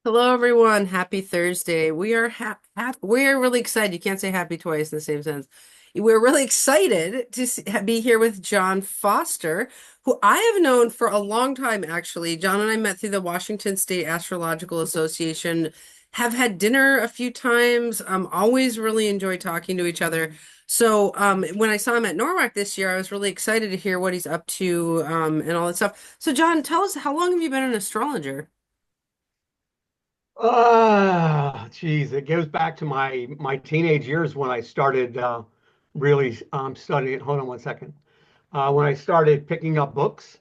Hello, everyone. Happy Thursday. We are really excited. You can't say happy twice in the same sentence. We're really excited to be here with John Foster, who I have known for a long time, actually. John and I met through the Washington State Astrological Association, have had dinner a few times, always really enjoy talking to each other. So when I saw him at Norwalk this year, I was really excited to hear what he's up to and all that stuff. So, John, tell us, how long have you been an astrologer? Geez, it goes back to my teenage years when I started really studying. Hold on one second. When I started picking up books,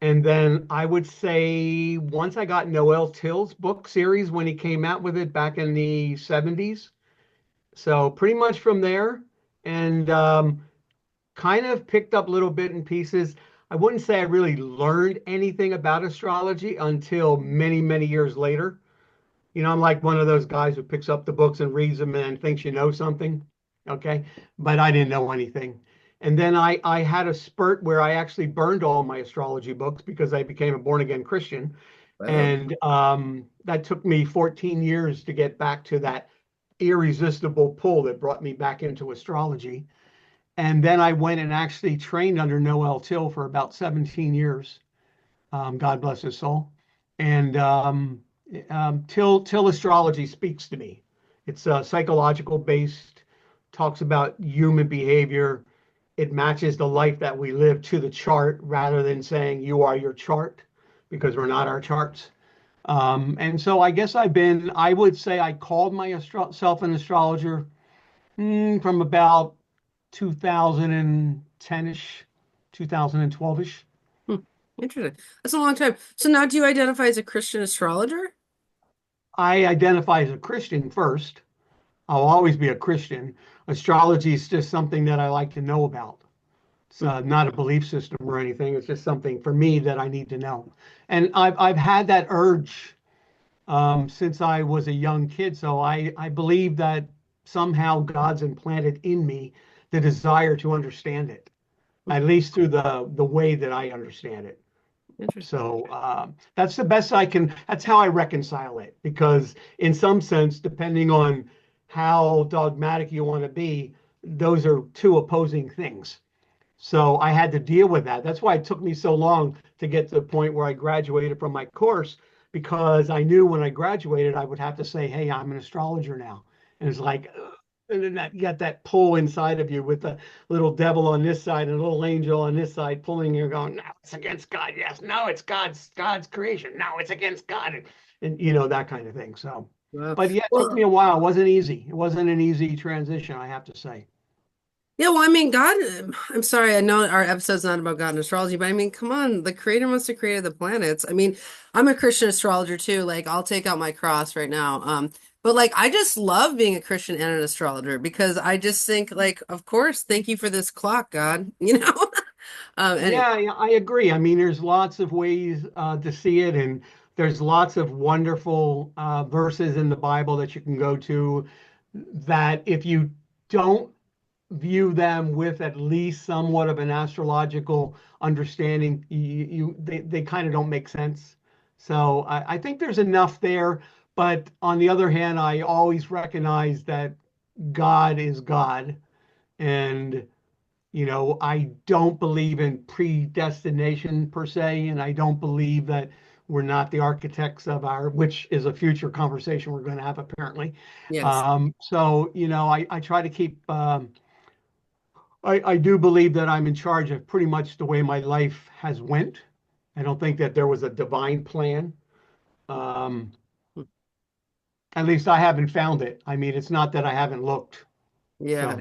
and then I would say once I got Noel Till's book series when he came out with it back in the 70s. So pretty much from there, and kind of picked up little bit and pieces. I wouldn't say I really learned anything about astrology until many, many years later. I'm like one of those guys who picks up the books and reads them and thinks you know something. Okay. But I didn't know anything. And then I had a spurt where I actually burned all my astrology books because I became a born again Christian. Wow. And that took me 14 years to get back to that irresistible pull that brought me back into astrology. And then I went and actually trained under Noel Till for about 17 years. God bless his soul. And Till astrology speaks to me. It's psychological based, talks about human behavior. It matches the life that we live to the chart rather than saying you are your chart because we're not our charts. And so I guess I would say I called myself an astrologer from about 2010-ish, 2012-ish. Hmm. Interesting. That's a long time. So now do you identify as a Christian astrologer? I identify as a Christian first. I'll always be a Christian. Astrology is just something that I like to know about. It's Hmm. not a belief system or anything. It's just something for me that I need to know. And I've had that urge since I was a young kid. So I believe that somehow God's implanted in me the desire to understand it, Hmm. at least through the way that I understand it. Interesting. So that's the best I can, that's how I reconcile it. Because in some sense, depending on how dogmatic you want to be, those are two opposing things. So I had to deal with that. That's why it took me so long to get to the point where I graduated from my course, because I knew when I graduated, I would have to say, hey, I'm an astrologer now. And it's like, ugh. And then you got that pull inside of you with the little devil on this side and a little angel on this side pulling you, going, no, it's against God. Yes, no, it's God's creation. No, it's against God. And that kind of thing. So, Wow. but yeah, it took me Well, a while. It wasn't easy. It wasn't an easy transition, I have to say. yeah, well, I mean, God, I'm sorry, I know our episode's not about God and astrology, but I mean, come on, the creator must have created the planets. I mean, I'm a Christian astrologer too. Like, I'll take out my cross right now. But like, I just love being a Christian and an astrologer because I just think, like, of course, thank you for this clock, God, you know? Anyway. Yeah, yeah, I agree. I mean, there's lots of ways to see it, and there's lots of wonderful verses in the Bible that you can go to that if you don't view them with at least somewhat of an astrological understanding, they kind of don't make sense. So I think there's enough there. But on the other hand, I always recognize that God is God, and I don't believe in predestination per se, and I don't believe that we're not the architects of which is a future conversation we're going to have apparently. Yes. So, I try to keep, I do believe that I'm in charge of pretty much the way my life has went. I don't think that there was a divine plan. Um, at least I haven't found it. I mean, it's not that I haven't looked. Yeah. So.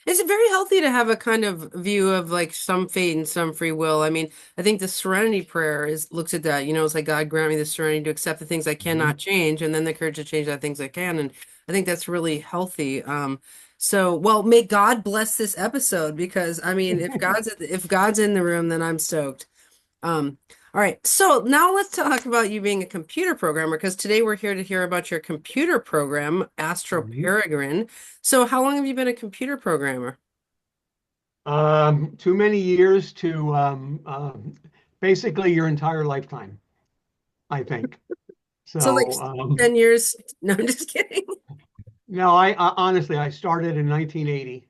It's very healthy to have a kind of view of like some fate and some free will. I mean, I think the serenity prayer is looks at that, it's like God grant me the serenity to accept the things I cannot Mhm. change and then the courage to change the things I can. And I think that's really healthy. So well, may God bless this episode because I mean, if God's in the room, then I'm stoked. Um, all right. So now let's talk about you being a computer programmer because today we're here to hear about your computer program, Mhm. AstroPeregrine. So how long have you been a computer programmer? Too many years to basically your entire lifetime, I think. So like So 10 years. No, I'm just kidding. no, honestly, I started in 1980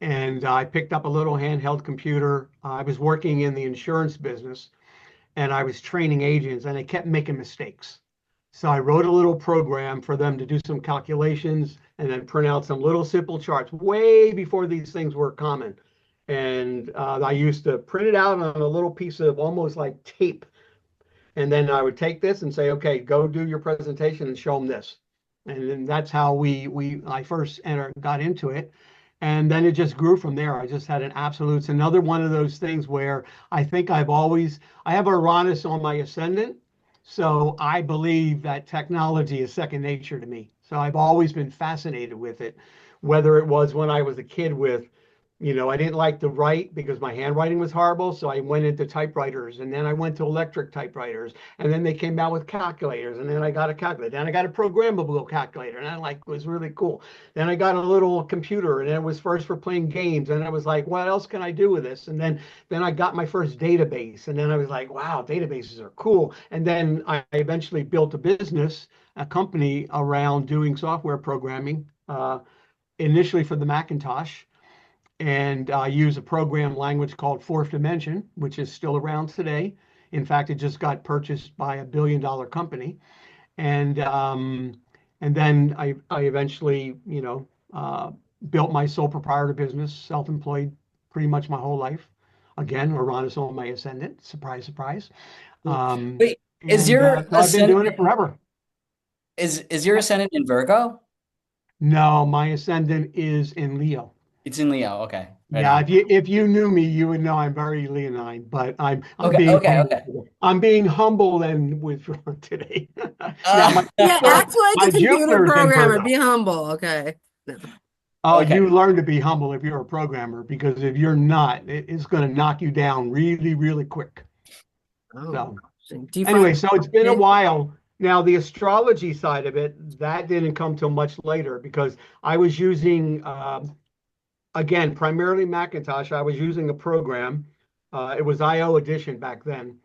and I picked up a little handheld computer. I was working in the insurance business and I was training agents and they kept making mistakes. So I wrote a little program for them to do some calculations and then print out some little simple charts way before these things were common. And I used to print it out on a little piece of almost like tape. And then I would take this and say, okay, go do your presentation and show them this. And then that's how I first got into it. And then it just grew from there. I just had an absolute, it's another one of those things where I think I have Uranus on my ascendant. So I believe that technology is second nature to me. So I've always been fascinated with it, whether it was when I was a kid with, I didn't like to write because my handwriting was horrible. So I went into typewriters and then I went to electric typewriters and then they came out with calculators and then I got a calculator. Then I got a programmable calculator and I like it was really cool. Then I got a little computer and it was first for playing games. And I was like, what else can I do with this? And then I got my first database. And then I was like, wow, databases are cool. And then I eventually built a business, a company around doing software programming, initially for the Macintosh and use a program language called Fourth Dimension, which is still around today. In fact, it just got purchased by a $1 billion company. And and then I eventually, built my sole proprietor business, self-employed pretty much my whole life. Again, Uranus on my ascendant. Surprise, surprise. Um, Wait, is and your so I've been ascendant doing it forever. is your ascendant in Virgo? No, my ascendant is in Leo. It's in Leo. Okay, right Yeah, on. if you knew me, you would know I'm very leonine, but I'm Okay, being okay, humble. okay. I'm being humble and withdrawn today. Now Uh, Yeah, act like a my computer Jupiter is in programmer. Virgo. Be humble. Okay. No. Oh, okay. you learn to be humble if you're a programmer because if you're not, it's going to knock you down really, really quick. Oh, So interesting. Do you find anyway, so it's been a it? while. Now, the astrology side of it, that didn't come till much later because I was using again, primarily Macintosh. I was using a program. It was IO Edition back then,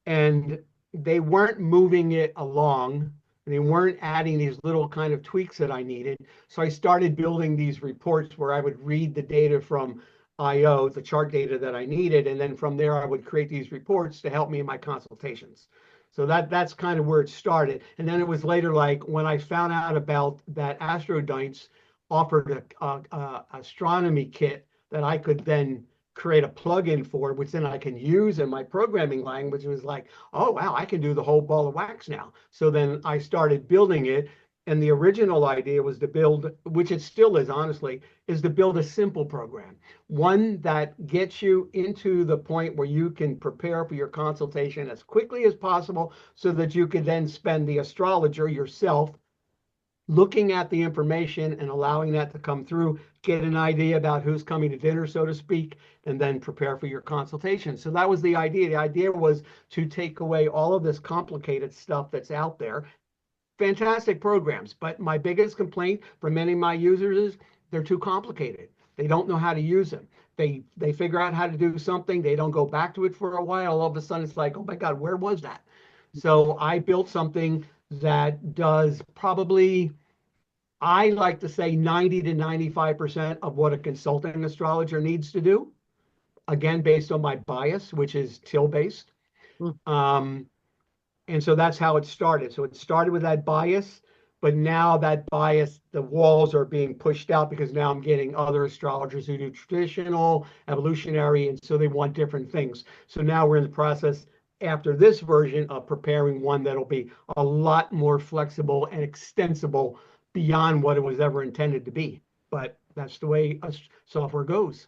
and they weren't moving it along. They weren't adding these little kind of tweaks that I needed. So I started building these reports where I would read the data from IO, the chart data that I needed, and then from there I would create these reports to help me in my consultations. So that's kind of where it started. And then it was later, like when I found out about that Astrodytes offered a astronomy kit that I could then create a plugin for, which then I can use in my programming language. It was like, oh, wow, I can do the whole ball of wax now. So then I started building it. And the original idea was to build, which it still is, honestly, is to build a simple program, one that gets you into the point where you can prepare for your consultation as quickly as possible so that you can then spend the astrologer yourself looking at the information and allowing that to come through, get an idea about who's coming to dinner, so to speak, and then prepare for your consultation. So that was the idea. The idea was to take away all of this complicated stuff that's out there. Fantastic programs, but my biggest complaint from many of my users is they're too complicated. They don't know how to use them. They figure out how to do something, they don't go back to it for a while. All of a sudden it's like, oh my God, where was that? So I built something that does probably, I like to say 90 to 95% of what a consulting astrologer needs to do. Again, based on my bias, which is till based. Hmm. And so that's how it started. So it started with that bias, but now that bias, the walls are being pushed out because now I'm getting other astrologers who do traditional, evolutionary, and so they want different things. So now we're in the process after this version of preparing one that'll be a lot more flexible and extensible beyond what it was ever intended to be. But that's the way software goes.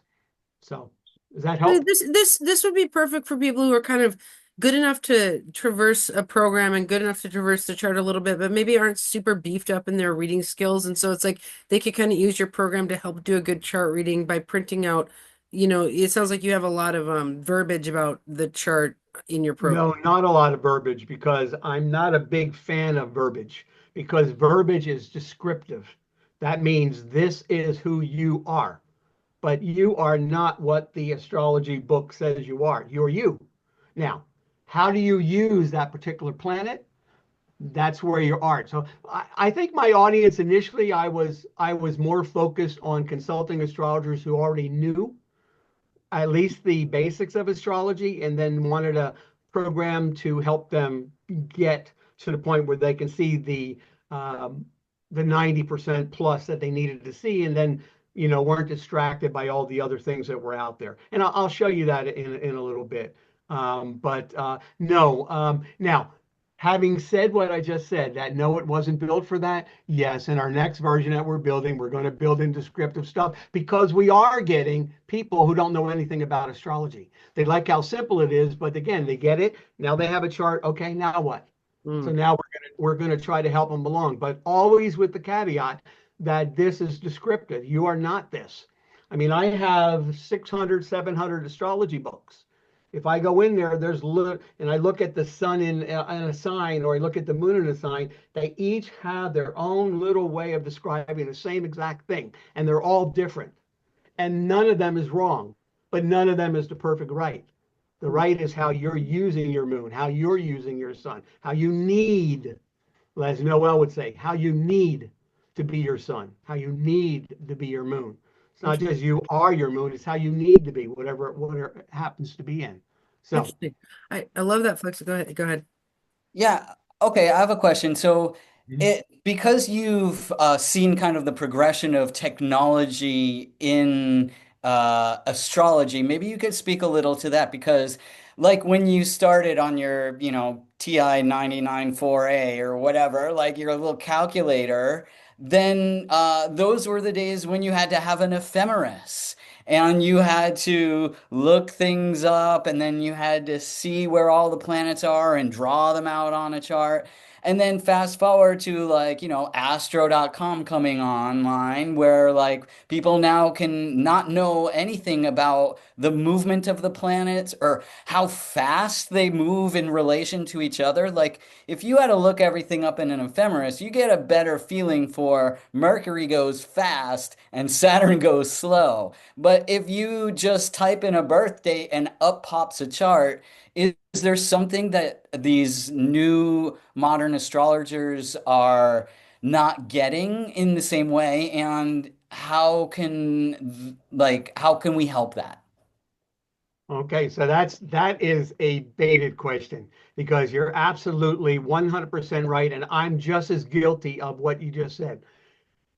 So does that help? This would be perfect for people who are kind of good enough to traverse a program and good enough to traverse the chart a little bit, but maybe aren't super beefed up in their reading skills. And so it's like they could kind of use your program to help do a good chart reading by printing out, it sounds like you have a lot of verbiage about the chart in your program. No, not a lot of verbiage because I'm not a big fan of verbiage because verbiage is descriptive. That means this is who you are, but you are not what the astrology book says you are. You're you. Now, how do you use that particular planet? that's where you are. So I think my audience initially, I was more focused on consulting astrologers who already knew at least the basics of astrology and then wanted a program to help them get to the point where they can see um, the 90% plus that they needed to see, and then weren't distracted by all the other things that were out there. And I'll show you that in a little bit. But no. Now, having said what I just said, that no, it wasn't built for that. Yes, in our next version that we're building, we're going to build in descriptive stuff because we are getting people who don't know anything about astrology. They like how simple it is, but again, they get it. Now they have a chart. Okay, now what? So Mm. now we're gonna try to help them along, but always with the caveat that this is descriptive. You are not this. I mean, I have 600, 700 astrology books. If I go in there, and I look at the sun in a sign, or I look at the moon in a sign, they each have their own little way of describing the same exact thing, and they're all different. And none of them is wrong, but none of them is the perfect right. The right is how you're using your moon, how you're using your sun, how you need, as Noel would say, how you need to be your sun, how you need to be your moon. It's not just you are your moon, it's how you need to be, whatever it happens to be in. So, Interesting. I love that, Flex. Go ahead. Go ahead. Yeah. Okay, I have a question. So mhm. it because you've seen kind of the progression of technology in astrology, maybe you could speak a little to that because like when you started on your, TI 994A or whatever, like your little calculator, then those were the days when you had to have an ephemeris. And you had to look things up, and then you had to see where all the planets are and draw them out on a chart. And then fast forward to like, astro.com coming online where like people now can not know anything about the movement of the planets or how fast they move in relation to each other. Like if you had to look everything up in an ephemeris, you get a better feeling for Mercury goes fast and Saturn goes slow. But if you just type in a birth date and up pops a chart, is there something that these new modern astrologers are not getting in the same way? And how can we help that? Okay, so that is a baited question because you're absolutely 100% right, and I'm just as guilty of what you just said.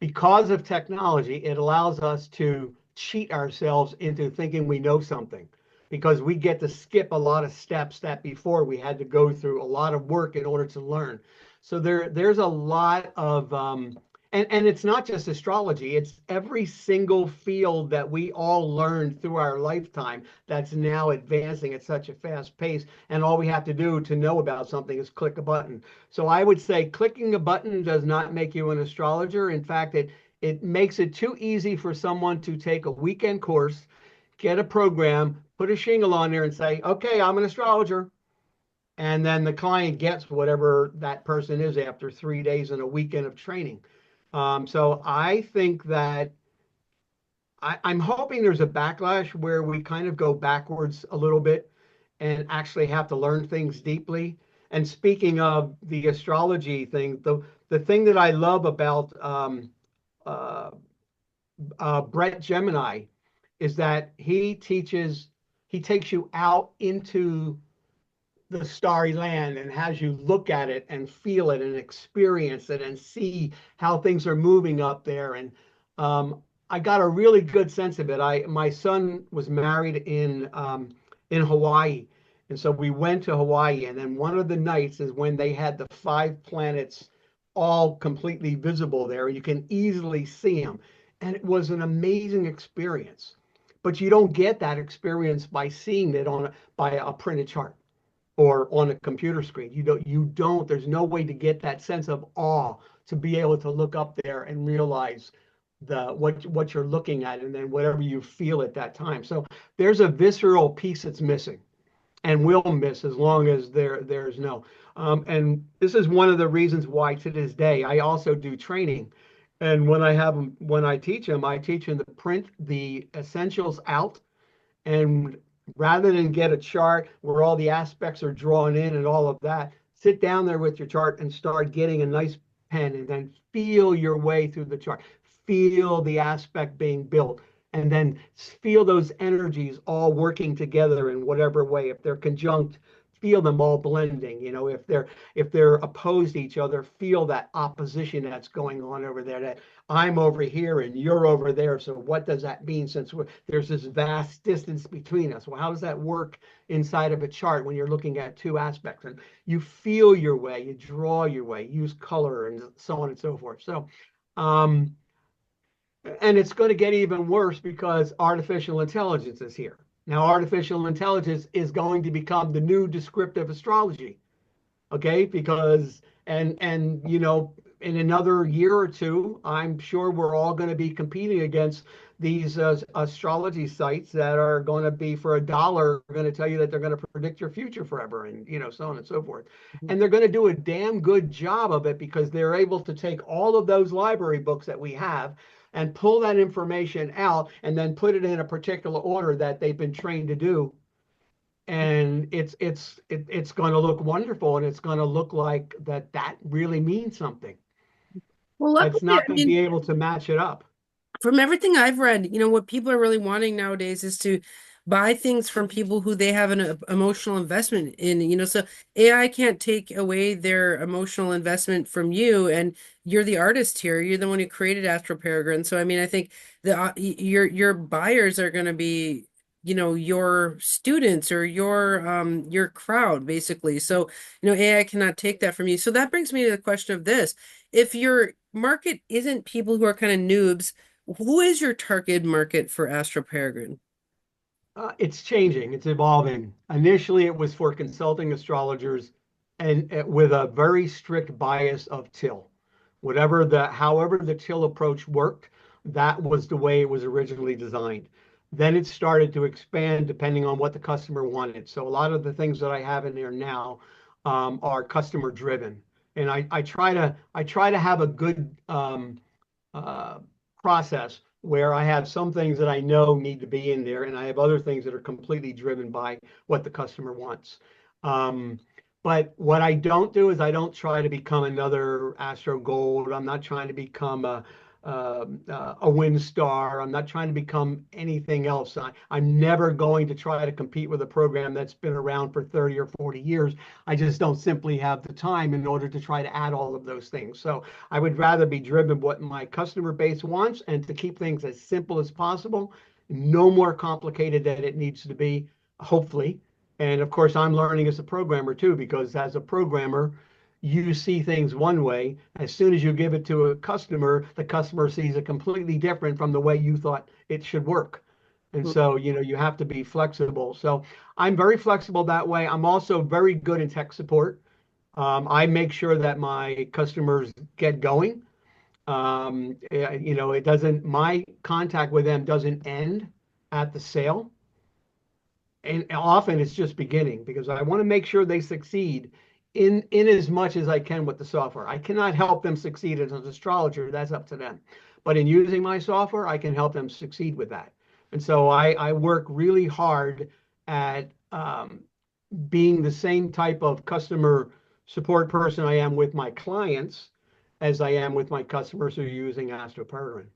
Because of technology, it allows us to cheat ourselves into thinking we know something because we get to skip a lot of steps that before we had to go through a lot of work in order to learn. So there's a lot of and it's not just astrology, it's every single field that we all learned through our lifetime that's now advancing at such a fast pace. And all we have to do to know about something is click a button. So I would say clicking a button does not make you an astrologer. In fact, it makes it too easy for someone to take a weekend course, get a program, put a shingle on there and say, okay, I'm an astrologer. And then the client gets whatever that person is after 3 days and a weekend of training. So I think that I'm hoping there's a backlash where we kind of go backwards a little bit and actually have to learn things deeply. And speaking of the astrology thing, the thing that I love about uh, Brett Gemini is that he takes you out into the starry land and has you look at it and feel it and experience it and see how things are moving up there. And I got a really good sense of it. My son was married in Hawaii, and so we went to Hawaii. And then one of the nights is when they had the 5 planets all completely visible there. You can easily see them, and it was an amazing experience. But you don't get that experience by seeing it by a printed chart or on a computer screen. You don't, there's no way to get that sense of awe to be able to look up there and realize what you're looking at and then whatever you feel at that time. So there's a visceral piece that's missing and will miss as long as there's no. And this is one of the reasons why to this day I also do training. And when I teach them to print the essentials out, and rather than get a chart where all the aspects are drawn in and all of that, sit down there with your chart and start getting a nice pen and then feel your way through the chart. Feel the aspect being built and then feel those energies all working together in whatever way. If they're conjunct, feel them all blending. You know, if they're opposed to each other, feel that opposition that's going on over there. That I'm over here and you're over there. So what does that mean since there's this vast distance between us? Well, how does that work inside of a chart when you're looking at two aspects? And you feel your way, you draw your way, use color and so on and so forth. So, and it's going to get even worse because artificial intelligence is here. Now, artificial intelligence is going to become the new descriptive astrology, okay? Because and you know, in another year or two, I'm sure we're all going to be competing against these astrology sites that are going to be for $1 going to tell you that they're going to predict your future forever, and you know, so on and so forth. And they're going to do a damn good job of it because they're able to take all of those library books that we have and pull that information out and then put it in a particular order that they've been trained to do, and it's going to look wonderful, and it's going to look like that really means something. Well, It's luckily, not I going to mean, be able to match it up. from everything I've read, what people are really wanting nowadays is to buy things from people who they have an emotional investment in, so AI can't take away their emotional investment from you, and you're the artist here. You're the one who created AstroPeregrine. So I mean, I think your buyers are going to be, your students or your crowd basically. So, AI cannot take that from you. So that brings me to the question of this. If your market isn't people who are kind of noobs, who is your target market for AstroPeregrine? It's changing. It's evolving. Initially, it was for consulting astrologers, and with a very strict bias of till. However the till approach worked, that was the way it was originally designed. Then it started to expand depending on what the customer wanted. So a lot of the things that I have in there now are customer driven, and I try to have a good uh, process where I have some things that I know need to be in there, and I have other things that are completely driven by what the customer wants. Um, but what I don't do is I don't try to become another Astro Gold. I'm not trying to become a Win Star. I'm not trying to become anything else. I'm never going to try to compete with a program that's been around for 30 or 40 years. I just don't simply have the time in order to try to add all of those things. So I would rather be driven what my customer base wants and to keep things as simple as possible, no more complicated than it needs to be, hopefully. And of course, I'm learning as a programmer too, because as a programmer, you see things one way. As soon as you give it to a customer, the customer sees it completely different from the way you thought it should work. And so, you have to be flexible. So I'm very flexible that way. I'm also very good in tech support. I make sure that my customers get going. My contact with them doesn't end at the sale. And often it's just beginning because I want to make sure they succeed in as much as I can with the software. I cannot help them succeed as an astrologer. That's up to them. But in using my software, I can help them succeed with that. And so I work really hard at being the same type of customer support person I am with my clients as I am with my customers who are using AstroPeregrine,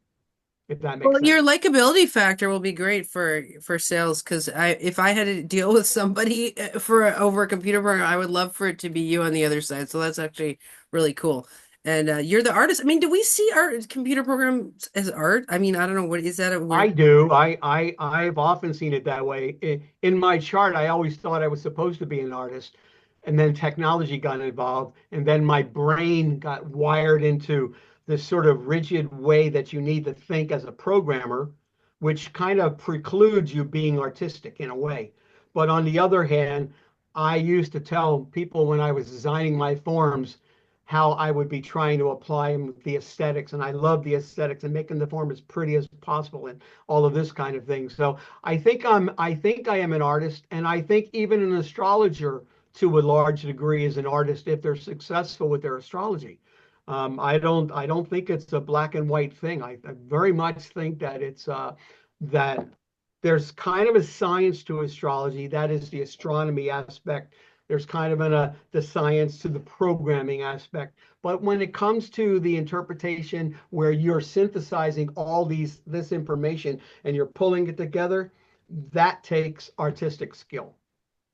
if that makes Well, your sense. likability factor will be great for sales because if I had to deal with somebody for over a computer program, I would love for it to be you on the other side. So that's actually really cool. And you're the artist. I mean, do we see art computer programs as art? I mean, I don't know. What is that? I do. I've often seen it that way. In my chart, I always thought I was supposed to be an artist, and then technology got involved, and then my brain got wired into this sort of rigid way that you need to think as a programmer, which kind of precludes you being artistic in a way. But on the other hand, I used to tell people when I was designing my forms how I would be trying to apply the aesthetics, and I love the aesthetics and making the form as pretty as possible and all of this kind of thing. So I think I am an artist, and I think even an astrologer to a large degree is an artist if they're successful with their astrology. I don't think it's a black and white thing. I very much think that it's that there's kind of a science to astrology. That is the astronomy aspect There's kind of the science to the programming aspect. But when it comes to the interpretation where you're synthesizing all this information and you're pulling it together, that takes artistic skill.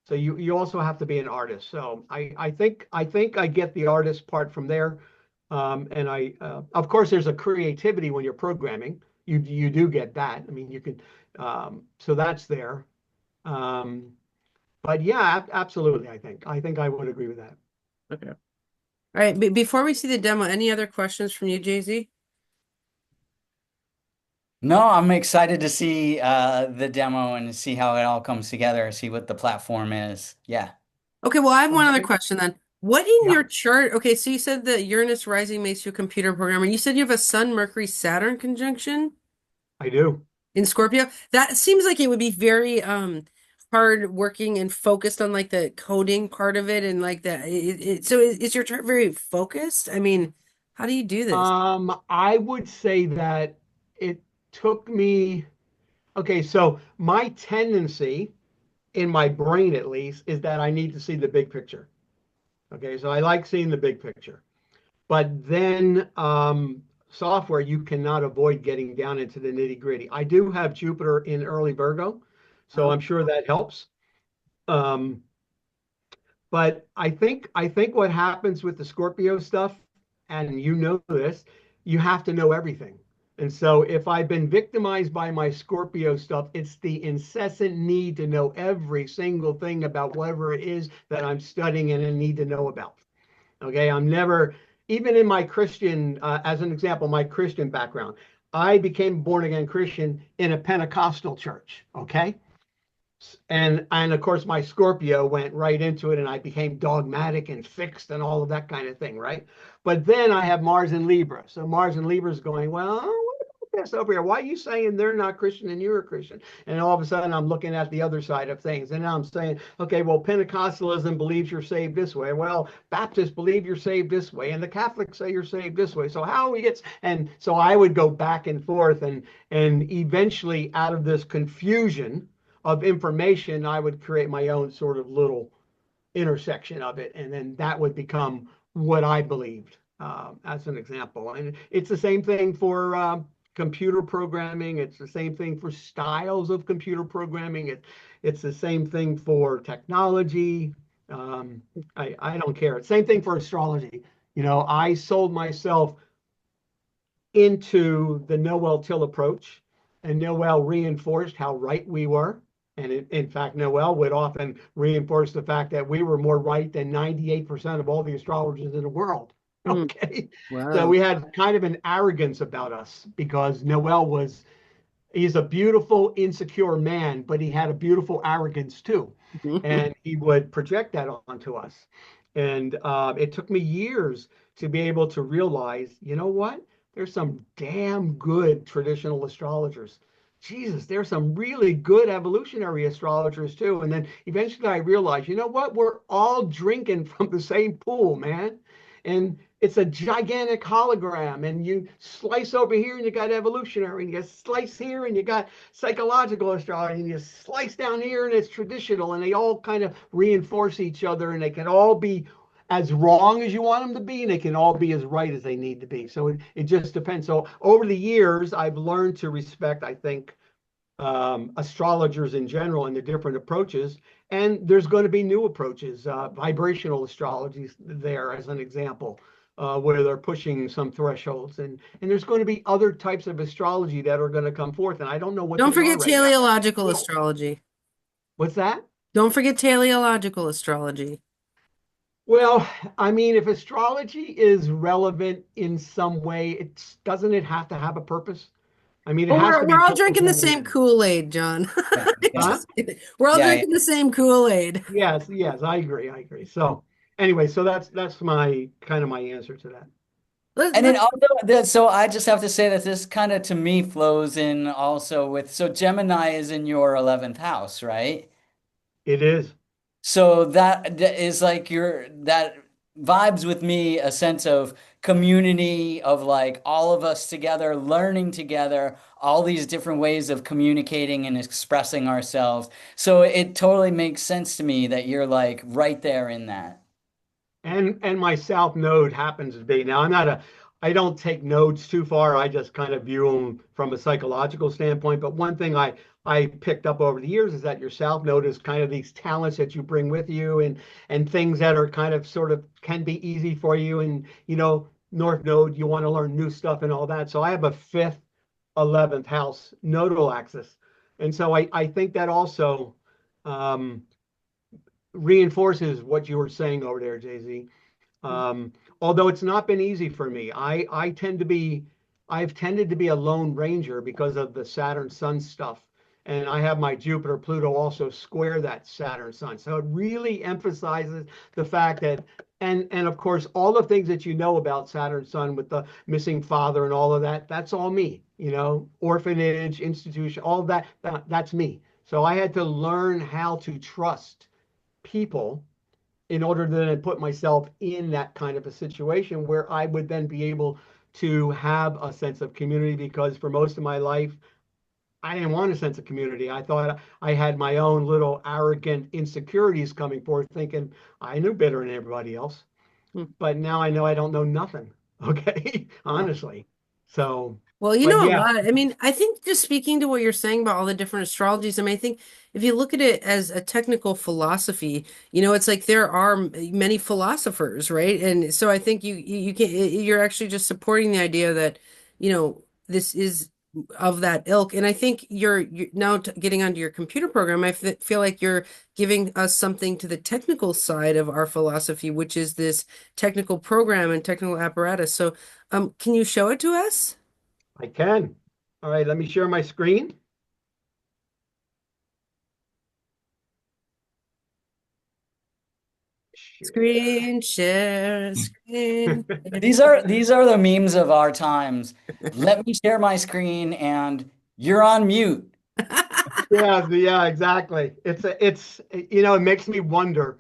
So you also have to be an artist. So I think I get the artist part from there. And of course there's a creativity when you're programming. You do get that. I mean you can so that's there. Um, but yeah, absolutely. I think I would agree with that. Okay. All right. Before we see the demo, any other questions from you, Jay-Z? No, I'm excited to see the demo and see how it all comes together, see what the platform is. Yeah. Okay, well, I have one other Okay. question then. What in Yeah, your chart? Okay, so you said that Uranus rising makes you a computer programmer. You said you have a Sun Mercury Saturn conjunction I do. in Scorpio. That seems like it would be very hard working and focused on like the coding part of it and like that. So is your chart very focused? I mean, how do you do this? I would say that it took me, okay, so my tendency in my brain at least is that I need to see the big picture. Okay, so I like seeing the big picture. But then software, you cannot avoid getting down into the nitty gritty. I do have Jupiter in early Virgo, so Oh, I'm sure that helps. Um, but I think what happens with the Scorpio stuff, and you know this, you have to know everything. And so if I've been victimized by my Scorpio stuff, it's the incessant need to know every single thing about whatever it is that I'm studying and I need to know about. Okay, I'm never, even in my Christian, as an example, my Christian background, I became born again Christian in a Pentecostal church. Okay, and of course my Scorpio went right into it, and I became dogmatic and fixed and all of that kind of thing, right? But then I have Mars and Libra, so Mars and Libra is going, well, what about this over here? Why are you saying they're not Christian and you're a Christian? And all of a sudden I'm looking at the other side of things, and now I'm saying, okay, well, Pentecostalism believes you're saved this way, well, Baptists believe you're saved this way, and the Catholics say you're saved this way, so how we get, and so I would go back and forth, and eventually out of this confusion of information, I would create my own sort of little intersection of it, and then that would become what I believed, as an example. And it's the same thing for computer programming. It's the same thing for styles of computer programming. It's the same thing for technology. I don't care. Same thing for astrology. I sold myself into the Noel Till approach, and Noel reinforced how right we were. And in fact, Noel would often reinforce the fact that we were more right than 98% of all the astrologers in the world. hmm. Okay. So Wow. we had kind of an arrogance about us because he's a beautiful, insecure man, but he had a beautiful arrogance too. And he would project that onto us. And it took me years to be able to realize, you know what? There's some damn good traditional astrologers. Jesus, there's some really good evolutionary astrologers too. And then eventually I realized, you know what? We're all drinking from the same pool, man. And it's a gigantic hologram, and you slice over here and you got evolutionary, and you slice here and you got psychological astrology, and you slice down here and it's traditional, and they all kind of reinforce each other, and they can all be as wrong as you want them to be, and they can all be as right as they need to be. So it just depends. So over the years I've learned to respect, I think, astrologers in general and the different approaches. And there's going to be new approaches, vibrational astrology there as an example, where they're pushing some thresholds. And there's going to be other types of astrology that are going to come forth. And I don't know what Don't they are forget right now. teleological Well, astrology. what's that? Don't forget teleological astrology. Well, I mean, if astrology is relevant in some way, doesn't it have to have a purpose? I mean, it Well, has we're to we're be all purpose drinking the same oriented. Kool-Aid, John. Yeah. Yeah. Huh? Just kidding. We're all Yeah. drinking the same Kool-Aid. Yes, yes, I agree. I agree. So anyway, so that's my kind of my answer to that. And then Let's also, so I just have to say that this kind of to me flows in also with, so Gemini is in your 11th house, right? It is. So that is like your, that vibes with me a sense of community, of like all of us together, learning together, all these different ways of communicating and expressing ourselves. So it totally makes sense to me that you're like right there in that. And my south node happens to be now. I don't take nodes too far. I just kind of view them from a psychological standpoint. But one thing I picked up over the years is that your south node is kind of these talents that you bring with you, and things that are kind of sort of can be easy for you. And north node, you want to learn new stuff and all that. So I have a fifth, 11th house nodal axis, and so I think that also um, reinforces what you were saying over there, Jay-Z. Um, Although it's not been easy for me. I've tended to be a lone ranger because of the Saturn Sun stuff. And I have my Jupiter Pluto also square that Saturn Sun. So it really emphasizes the fact that, and of course, all the things that you know about Saturn Sun with the missing father and all of that, that's all me, orphanage, institution, all of that's me. So I had to learn how to trust people in order to then put myself in that kind of a situation where I would then be able to have a sense of community, because for most of my life, I didn't want a sense of community. I thought I had my own little arrogant insecurities coming forth, thinking I knew better than everybody else. Hmm. But now I know I don't know nothing. Okay, Wow. honestly. So, Well, you but know a yeah, lot. I mean, I think just speaking to what you're saying about all the different astrologies, I mean, I think if you look at it as a technical philosophy, it's like there are many philosophers, right? And so I think you can you're actually just supporting the idea that, this is of that ilk. And I think you're now getting onto your computer program. I feel like you're giving us something to the technical side of our philosophy, which is this technical program and technical apparatus. So, can you show it to us? I can. All right, let me share my screen. Share. Screen share, screen. These are the memes of our times. Let me share my screen and you're on mute. Yeah, exactly. It makes me wonder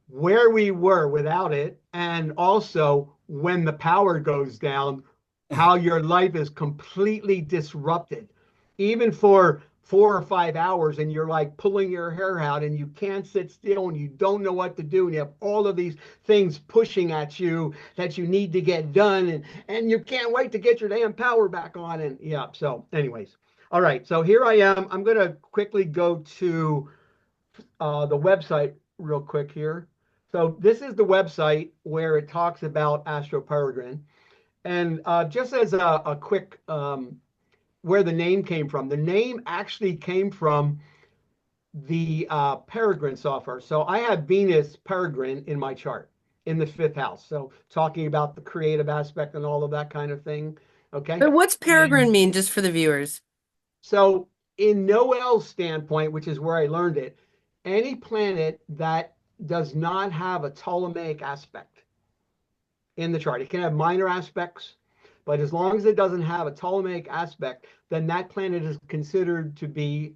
where we were without it, and also when the power goes down, how your life is completely disrupted, even for 4 or 5 hours, and you're like pulling your hair out and you can't sit still and you don't know what to do, and you have all of these things pushing at you that you need to get done, and you can't wait to get your damn power back on. And yeah, so anyways, all right, so here I am. I'm going to quickly go to the website real quick here. So this is the website where it talks about AstroPeregrine. And just as a quick where the name came from, the name actually came from the Peregrine software. So I have Venus Peregrine in my chart in the fifth house. So talking about the creative aspect and all of that kind of thing. Okay. But what's And peregrine mean, just for the viewers? so in Noel's standpoint, which is where I learned it, any planet that does not have a Ptolemaic aspect in the chart, it can have minor aspects, but as long as it doesn't have a Ptolemaic aspect, then that planet is considered to be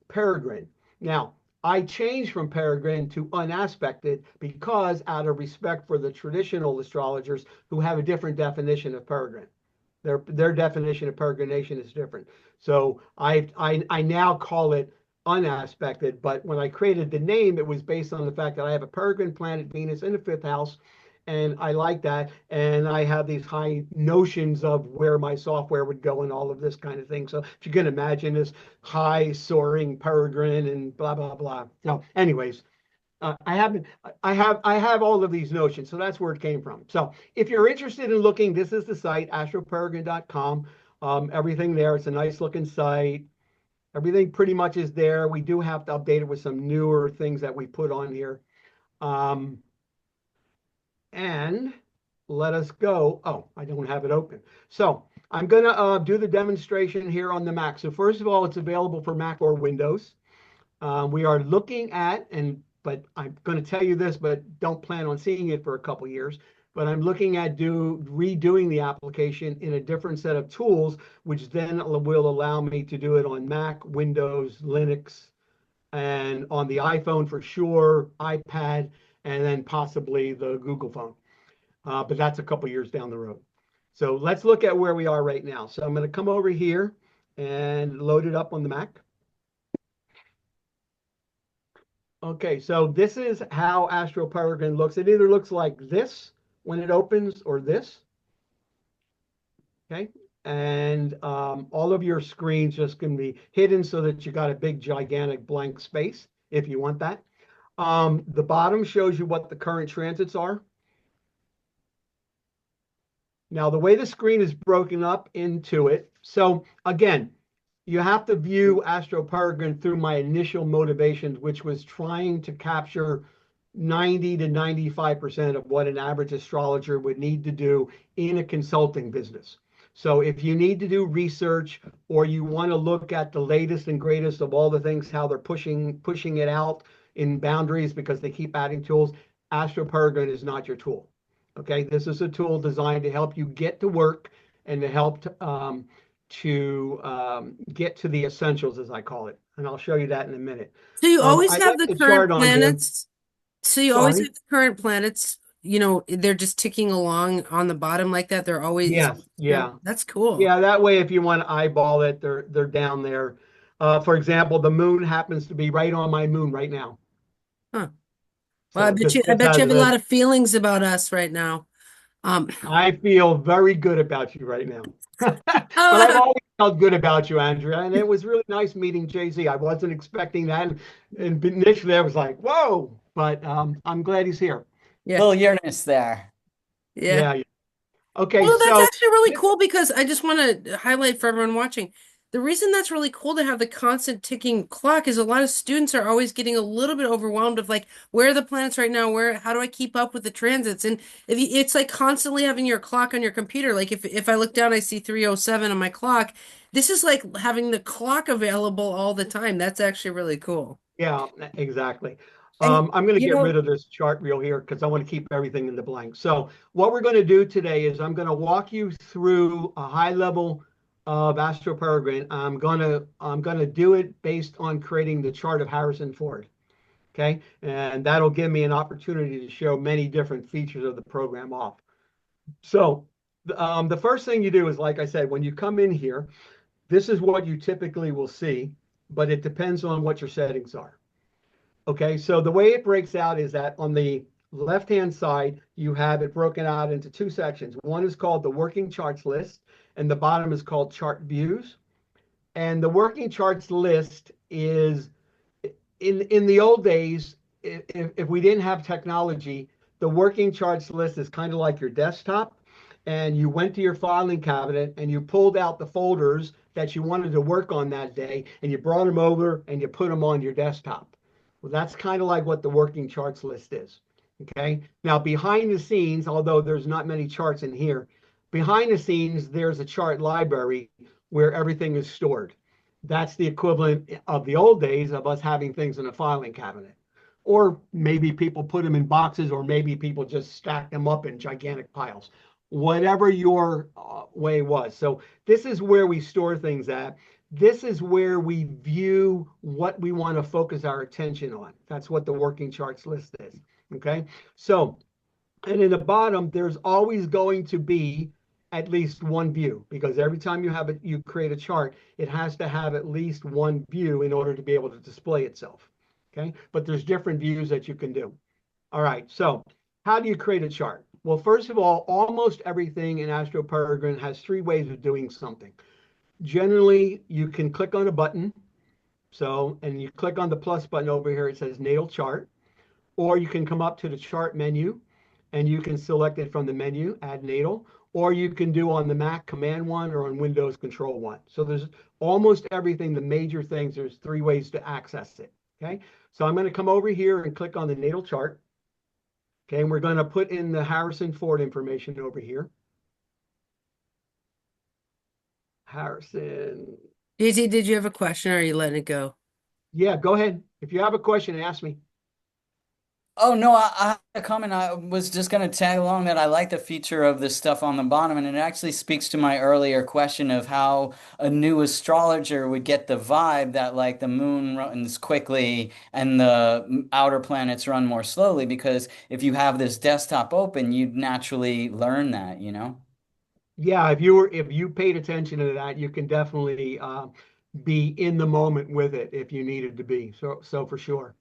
peregrine. Now, I changed from peregrine to unaspected because out of respect for the traditional astrologers who have a different definition of peregrine. Their definition of peregrination is different. So I now call it unaspected, but when I created the name, it was based on the fact that I have a peregrine planet Venus in the fifth house, and I like that. And I have these high notions of where my software would go and all of this kind of thing. So if you can imagine this high soaring peregrine and blah blah blah. So, anyways, I have all of these notions, so that's where it came from. So if you're interested in looking, this is the site, astroperegrine.com. Everything there. It's a nice looking site. Everything pretty much is there. We do have to update it with some newer things that we put on here. Um, and let us go. Oh, I don't have it open. So I'm going to do the demonstration here on the Mac. So first of all, it's available for Mac or Windows. We are looking at, but I'm going to tell you this, but don't plan on seeing it for a couple years. But I'm looking at redoing the application in a different set of tools, which then will allow me to do it on Mac, Windows, Linux, and on the iPhone for sure, iPad, and then possibly the Google phone. But that's a couple years down the road. So let's look at where we are right now. So I'm going to come over here and load it up on the Mac. Okay, so this is how AstroPeregrine looks. It either looks like this when it opens or this. Okay, and all of your screens just can be hidden so that you got a big gigantic blank space if you want that. The bottom shows you what the current transits are. Now, the way the screen is broken up into it, so again, you have to view AstroPeregrine through my initial motivations, which was trying to capture 90 to 95% of what an average astrologer would need to do in a consulting business. So if you need to do research or you want to look at the latest and greatest of all the things, how they're pushing it out in boundaries because they keep adding tools, AstroPeregrine is not your tool. Okay, this is a tool designed to help you get to work and to help get to the essentials, as I call it. And I'll show you that in a minute. So you always I have left the the current chart on here. planets. So you always Sorry. have the current planets, you know, they're just ticking along on the bottom like that. They're always, Yes. Yeah. that's cool. Yeah. That way, if you want to eyeball it, they're down there. For example, the moon happens to be right on my moon right now. Huh. Well, So just I this bet you has have a lot of feelings about us right now. Um, I feel very good about you right now. But I've oh, always felt good about you, Andrea. And it was really nice meeting Jay-Z. I wasn't expecting that. And initially I was like, whoa, but I'm glad he's here. yeah, Little Uranus there. yeah. Yeah. Okay. Well, that's So actually really cool because I just want to highlight for everyone watching. The reason that's really cool to have the constant ticking clock is a lot of students are always getting a little bit overwhelmed of like, where are the planets right now? How do I keep up with the transits? And it's like constantly having your clock on your computer. Like if I look down, I see 3:07 on my clock. This is like having the clock available all the time. That's actually really cool. yeah, exactly. And I'm going to you get know, rid of this chart reel here because I want to keep everything in the blank. So what we're going to do today is I'm going to walk you through a high level of AstroPeregrine. I'm going to do it based on creating the chart of Harrison Ford. Okay, and that'll give me an opportunity to show many different features of the program off. So the first thing you do is, like I said, when you come in here, this is what you typically will see, but it depends on what your settings are. Okay, so the way it breaks out is that on the left-hand side, you have it broken out into two sections. One is called the working charts list, and the bottom is called chart views. And the working charts list is in the old days, if we didn't have technology, the working charts list is kind of like your desktop, and you went to your filing cabinet and you pulled out the folders that you wanted to work on that day, and you brought them over and you put them on your desktop. Well, that's kind of like what the working charts list is. Okay. Now, behind the scenes, although there's not many charts in here, behind the scenes, there's a chart library where everything is stored. That's the equivalent of the old days of us having things in a filing cabinet. Or maybe people put them in boxes, or maybe people just stack them up in gigantic piles. Whatever your way was. So this is where we store things at. This is where we view what we want to focus our attention on. That's what the working charts list is. Okay. So, and in the bottom, there's always going to be at least one view, because every time you create a chart, it has to have at least one view in order to be able to display itself. Okay, but there's different views that you can do. All right, so how do you create a chart? Well, first of all, almost everything in AstroPeregrine has three ways of doing something. Generally, you can click on a button. So, and you click on the plus button over here, it says natal chart, or you can come up to the chart menu and you can select it from the menu, add natal, or you can do on the Mac Command 1 or on Windows Control 1. So there's almost everything, the major things, there's three ways to access it, okay? So I'm going to come over here and click on the natal chart, okay? And we're going to put in the Harrison Ford information over here. Harrison. Daisy, did you have a question or are you letting it go? Yeah, go ahead. If you have a question, ask me. Oh no, I had a comment. I was just going to tag along that I like the feature of this stuff on the bottom, and it actually speaks to my earlier question of how a new astrologer would get the vibe that like the moon runs quickly and the outer planets run more slowly, because if you have this desktop open, you'd naturally learn that, you know? Yeah, if you paid attention to that, you can definitely be in the moment with it if you needed to be. So for sure.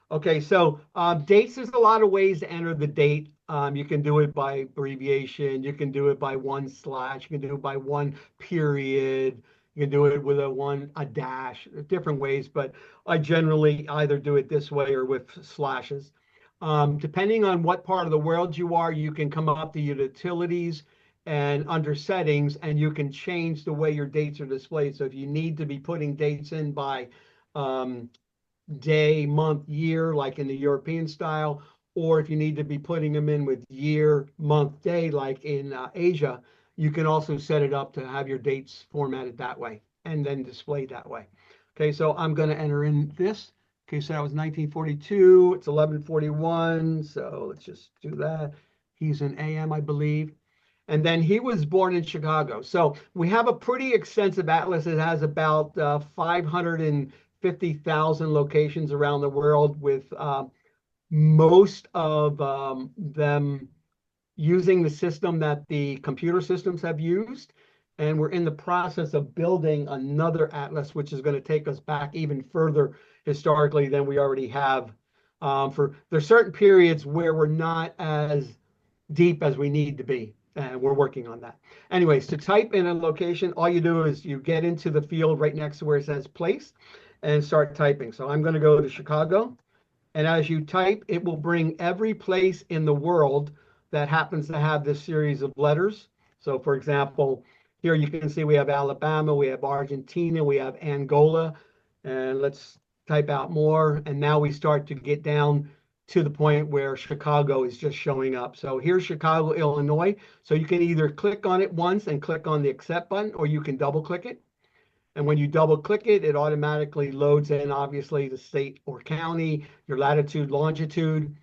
Okay, so dates, there's a lot of ways to enter the date. You can do it by abbreviation. You can do it by one slash. You can do it by one period. You can do it with a dash, different ways, but I generally either do it this way or with slashes. Depending on what part of the world you are, you can come up to utilities and under settings, and you can change the way your dates are displayed. So if you need to be putting dates in by um, day, month, year, like in the European style, or if you need to be putting them in with year, month, day, like in Asia, you can also set it up to have your dates formatted that way and then displayed that way. Okay, so I'm going to enter in this. Okay, so that was 1942. It's 1141. So let's just do that. He's an AM, I believe. And then he was born in Chicago. So we have a pretty extensive atlas. It has about 550,000 locations around the world, with most of them using the system that the computer systems have used. And we're in the process of building another atlas, which is going to take us back even further historically than we already have. There's certain periods where we're not as deep as we need to be. And we're working on that. Anyways, to type in a location, all you do is you get into the field right next to where it says place and start typing. So I'm going to go to Chicago. And as you type, it will bring every place in the world that happens to have this series of letters. So for example, here you can see we have Alabama, we have Argentina, we have Angola. And let's type out more. And now we start to get down to the point where Chicago is just showing up. So here's Chicago, Illinois. So you can either click on it once and click on the accept button, or you can double click it. And when you double click it, it automatically loads in, obviously, the state or county, your latitude, longitude.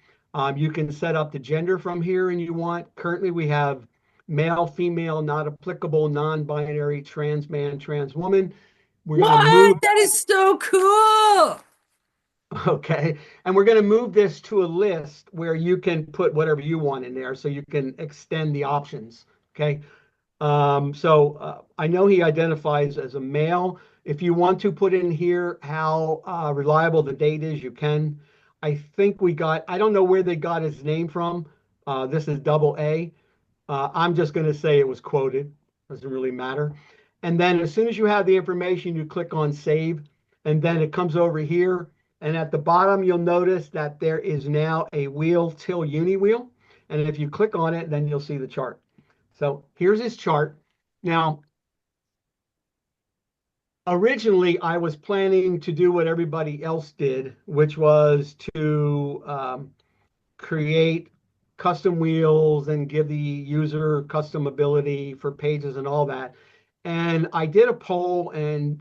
You can set up the gender from here and you want. Currently, we have male, female, not applicable, non-binary, trans man, trans woman. We're going to What? move, That is so cool. okay, and we're going to move this to a list where you can put whatever you want in there so you can extend the options, okay? I know he identifies as a male. If you want to put in here how reliable the date is, you can. I think I don't know where they got his name from. This is double A. I'm just going to say it was quoted. Doesn't really matter. And then as soon as you have the information, you click on save, and then it comes over here. And at the bottom, you'll notice that there is now a wheel till uni wheel. And if you click on it, then you'll see the chart. So here's his chart. Now, originally, I was planning to do what everybody else did, which was to create custom wheels and give the user custom ability for pages and all that. And I did a poll and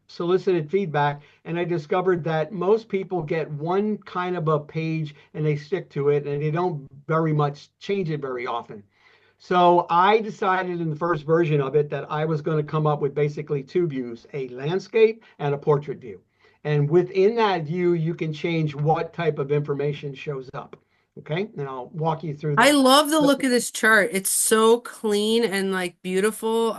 solicited feedback, and I discovered that most people get one kind of a page and they stick to it, and they don't very much change it very often. So I decided in the first version of it that I was going to come up with basically two views, a landscape and a portrait view. And within that view, you can change what type of information shows up. Okay, and I'll walk you through I that. love the look of this chart. It's so clean and like beautiful.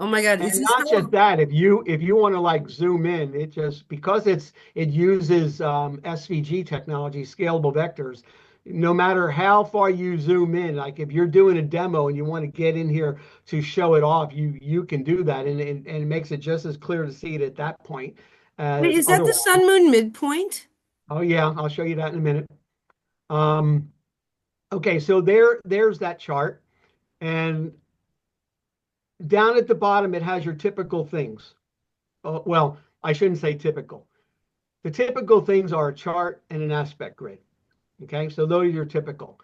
Oh my God, is And this not just how? that, if you want to like zoom in, it just because it uses SVG technology, scalable vectors. No matter how far you zoom in, like if you're doing a demo and you want to get in here to show it off, you can do that, and it makes it just as clear to see it at that point Wait, as is that the otherwise. sun moon midpoint? Oh yeah, I'll show you that in a minute. Um, okay, so there's that chart, and down at the bottom it has your typical things. Well, I shouldn't say typical. The typical things are a chart and an aspect grid. Okay, so those are your typical.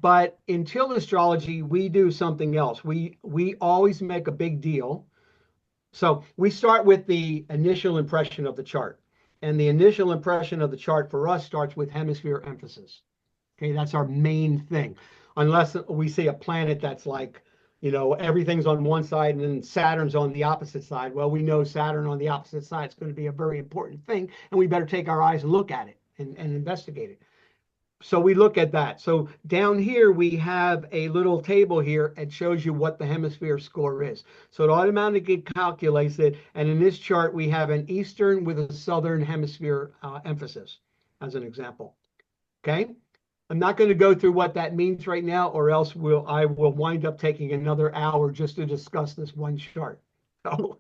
But in Till Astrology, we do something else. We always make a big deal. So we start with the initial impression of the chart. And the initial impression of the chart for us starts with hemisphere emphasis. Okay, that's our main thing. Unless we see a planet that's like, everything's on one side and then Saturn's on the opposite side. Well, we know Saturn on the opposite side is going to be a very important thing, and we better take our eyes and look at it and investigate it. So we look at that. So down here, we have a little table here. It shows you what the hemisphere score is. So it automatically calculates it. And in this chart, we have an Eastern with a Southern hemisphere emphasis as an example. Okay. I'm not going to go through what that means right now, or else I will wind up taking another hour just to discuss this one chart. So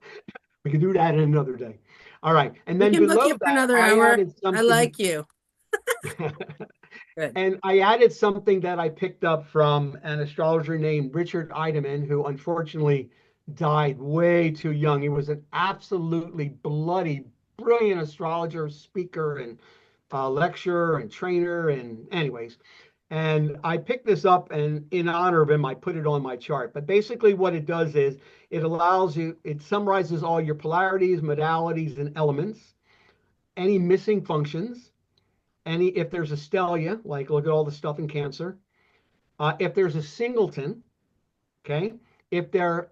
we can do that in another day. All right. And We then can book below you for that, another I hour. added I something. like you. Good. And I added something that I picked up from an astrologer named Richard Eidemann, who unfortunately died way too young. He was an absolutely bloody, brilliant astrologer, speaker, and lecturer and trainer. And anyways, and I picked this up, and in honor of him, I put it on my chart. But basically what it does is it summarizes all your polarities, modalities, and elements, any missing functions, if there's a stellia, like look at all the stuff in Cancer. If there's a singleton, okay.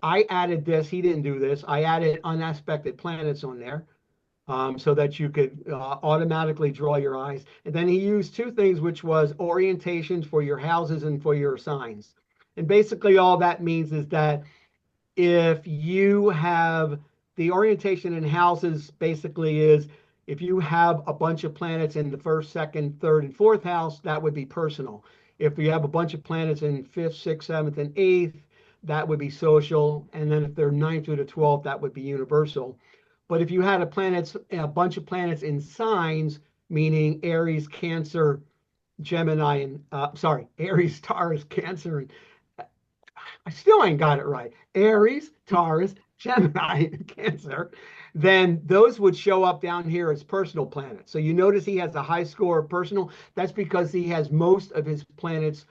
I added this, he didn't do this. I added unaspected planets on there, so that you could automatically draw your eyes. And then he used two things, which was orientations for your houses and for your signs. And basically all that means is that if you have the orientation in houses, basically is if you have a bunch of planets in the first, second, third, and fourth house, that would be personal. If you have a bunch of planets in fifth, sixth, seventh, and eighth, that would be social. And then if they're ninth through the 12th, that would be universal. But if you had a bunch of planets in signs, meaning Aries, Cancer, Gemini, and Aries, Taurus, Cancer, and I still ain't got it right. Aries, Taurus, Gemini, and Cancer, then those would show up down here as personal planets. So you notice he has a high score of personal. That's because he has most of his planets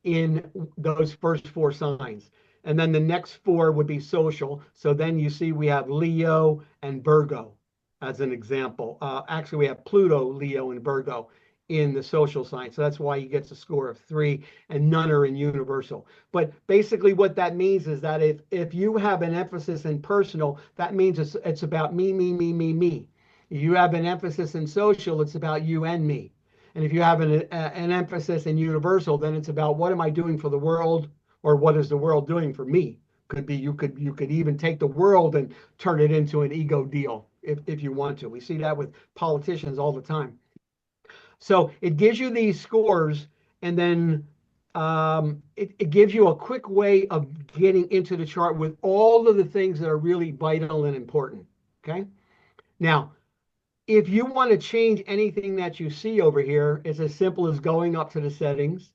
in those first four signs. And then the next four would be social. So then you see we have Leo and Virgo as an example. Actually, we have Pluto, Leo, and Virgo in the social sign. So that's why he gets a score of 3, and none are in universal. But basically what that means is that if you have an emphasis in personal, that means it's about me, me, me, me, me. If you have an emphasis in social, it's about you and me. And if you have an emphasis in universal, then it's about what am I doing for the world, or what is the world doing for me? Could be you could even take the world and turn it into an ego deal if you want to. We see that with politicians all the time. So it gives you these scores, and then it gives you a quick way of getting into the chart with all of the things that are really vital and important. Okay. Now, if you want to change anything that you see over here, it's as simple as going up to the settings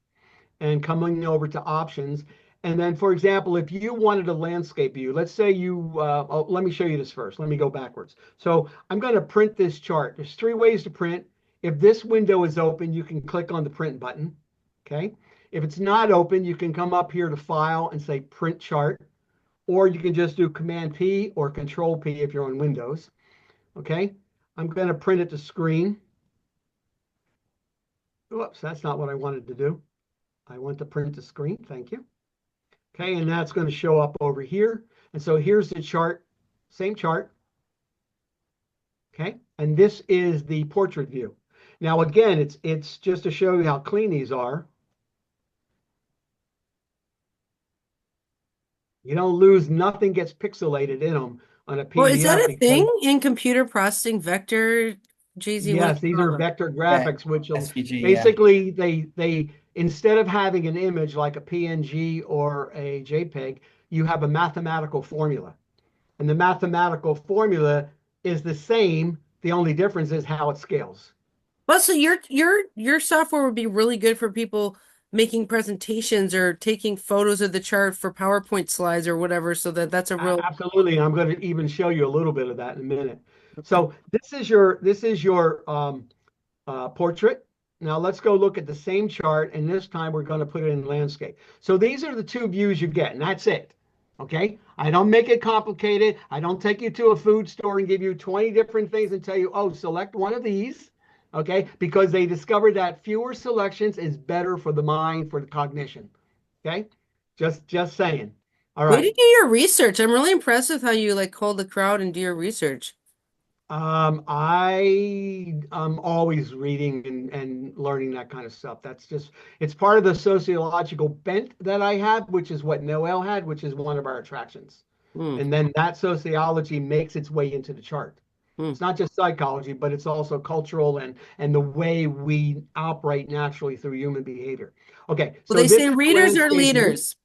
and coming over to options. And then, for example, if you wanted a landscape view, let's say let me show you this first. Let me go backwards. So I'm going to print this chart. There's 3 ways to print. If this window is open, you can click on the print button. Okay. If it's not open, you can come up here to File and say Print Chart, or you can just do Command P or Control P if you're on Windows. Okay. I'm going to print it to screen. Whoops, that's not what I wanted to do. I want to print to screen. Thank you. Okay, and that's going to show up over here. And so here's the chart, same chart. Okay, and this is the portrait view. Now, again, it's just to show you how clean these are. You don't lose, nothing gets pixelated in them on a PDF. Well, is that a thing in computer processing, vector, JZ? Yes, these are vector graphics, which SVG, basically they instead of having an image like a PNG or a JPEG, you have a mathematical formula. And the mathematical formula is the same. The only difference is how it scales. Well, so your software would be really good for people making presentations or taking photos of the chart for PowerPoint slides or whatever, so that's a real Absolutely. And I'm going to even show you a little bit of that in a minute. So this is your portrait. Now let's go look at the same chart, and this time we're going to put it in landscape. So these are the 2 views you get, and that's it. Okay. I don't make it complicated. I don't take you to a food store and give you 20 different things and tell you, oh, select one of these. Okay. Because they discovered that fewer selections is better for the mind, for the cognition. Okay. Just saying. All Way to right. do your research. I'm really impressed with how you like hold the crowd and do your research. I am always reading and learning that kind of stuff. That's just, it's part of the sociological bent that I have, which is what Noel had, which is one of our attractions. Hmm. And then that sociology makes its way into the chart. Hmm. It's not just psychology, but it's also cultural and the way we operate naturally through human behavior. Okay, Well, so they this say is the readers are landscape view. leaders.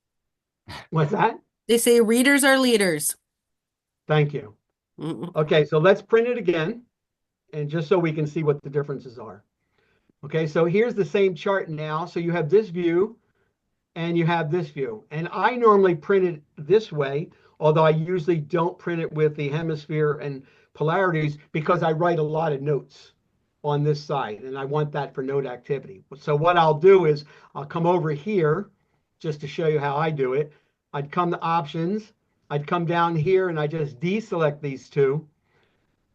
What's that? They say readers are leaders. Thank you. Mm-mm. Okay, so let's print it again, and just so we can see what the differences are. Okay, so here's the same chart now. So you have this view and you have this view. And I normally print it this way, although I usually don't print it with the hemisphere and polarities because I write a lot of notes on this side and I want that for note activity. So what I'll do is I'll come over here just to show you how I do it. I'd come to options, I'd come down here and I just deselect these two.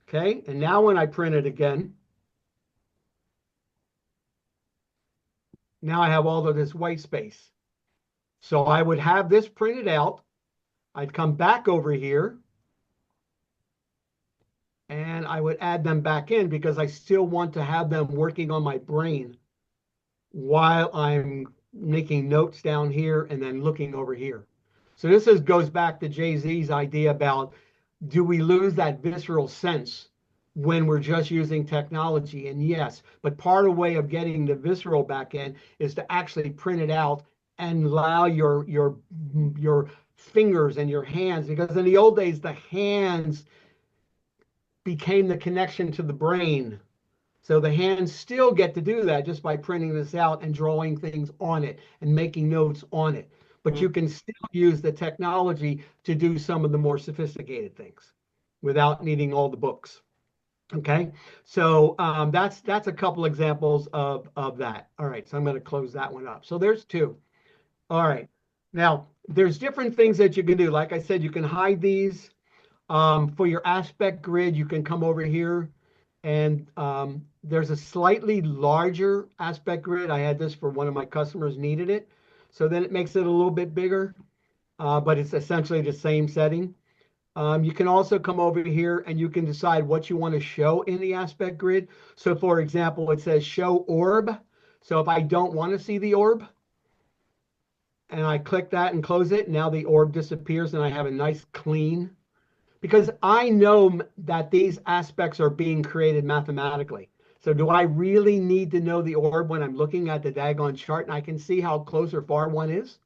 Okay, and now when I print it again, now I have all of this white space. So I would have this printed out. I'd come back over here and I would add them back in because I still want to have them working on my brain while I'm making notes down here and then looking over here. So goes back to Jay-Z's idea about, do we lose that visceral sense when we're just using technology? And yes, but part of the way of getting the visceral back in is to actually print it out and allow your fingers and your hands, because in the old days the hands became the connection to the brain. So the hands still get to do that just by printing this out and drawing things on it and making notes on it. But you can still use the technology to do some of the more sophisticated things without needing all the books. Okay, so that's a couple examples of that. All right, so I'm going to close that one up. So there's two. All right, now there's different things that you can do. Like I said, you can hide these. For your aspect grid, you can come over here and there's a slightly larger aspect grid. I had this for one of my customers needed it. So then it makes it a little bit bigger, but it's essentially the same setting. You can also come over here and you can decide what you want to show in the aspect grid. So for example, it says show orb. So if I don't want to see the orb and I click that and close it, now the orb disappears and I have a nice clean, because I know that these aspects are being created mathematically. So do I really need to know the orb when I'm looking at the daggone chart and I can see how close or far one is?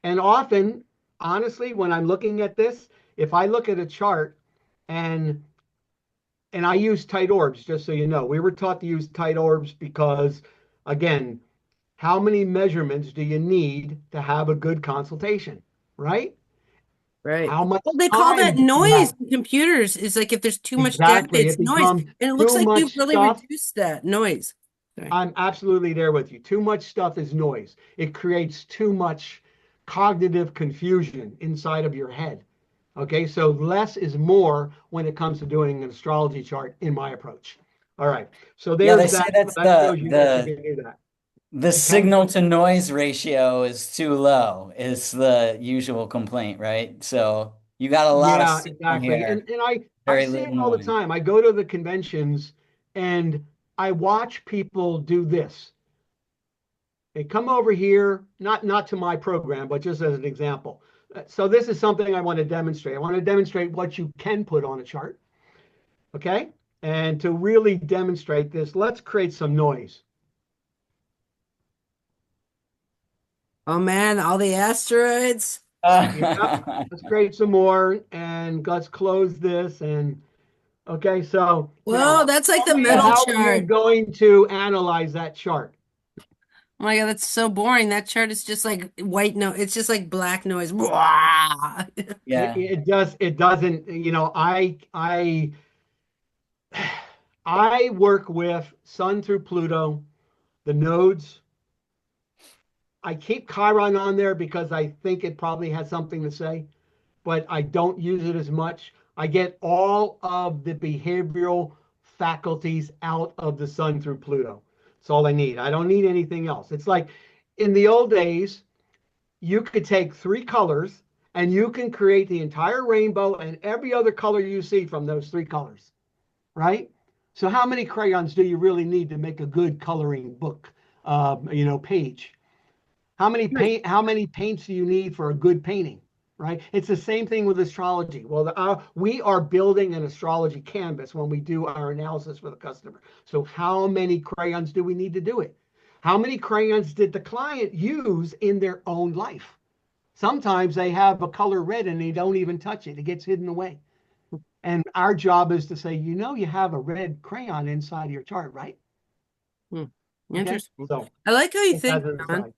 And often, honestly, when I'm looking at this, if I look at a chart and I use tight orbs, just so you know, we were taught to use tight orbs because, again, how many measurements do you need to have a good consultation, right? Right. How much Well, they call time that do you noise have? in computers. Is like if there's too much data, Exactly. it's It noise. becomes And it looks too like much you've really stuff. reduced that noise. Sorry. I'm absolutely there with you. Too much stuff is noise. It creates too much cognitive confusion inside of your head. Okay, so less is more when it comes to doing an astrology chart in my approach. All right, so Yeah, they there's say that. that's That shows you that you can do that. the Okay. signal to noise ratio is too low, is the usual complaint, right? So you got a lot of Yeah, signal exactly. here, And I very see it little all the noise. time. I go to the conventions and I watch people do this. They come over here, not to my program, but just as an example. So this is something I want to demonstrate. I want to demonstrate what you can put on a chart, okay? And to really demonstrate this, let's create some noise. Oh man, all the asteroids. Yeah, let's create some more and let's close this. And okay, so now Whoa, that's like tell the me, metal how are you chart. going to analyze that chart? Oh my God, that's so boring. That chart is just like white no, it's just like black noise. Wah! Yeah. It doesn't, I work with Sun through Pluto, the nodes. I keep Chiron on there because I think it probably has something to say. but I don't use it as much. I get all of the behavioral faculties out of the sun through Pluto. That's all I need. I don't need anything else. It's like in the old days, you could take three colors and you can create the entire rainbow and every other color you see from those three colors, right? So how many crayons do you really need to make a good coloring book, page? Right. How many paints do you need for a good painting, right? It's the same thing with astrology. Well, we are building an astrology canvas when we do our analysis for the customer. So how many crayons do we need to do it? How many crayons did the client use in their own life? Sometimes they have a color red and they don't even touch it. It gets hidden away. And our job is to say, you have a red crayon inside of your chart, right? Hmm. Okay. Interesting. So I like how you just as think, an John. aside.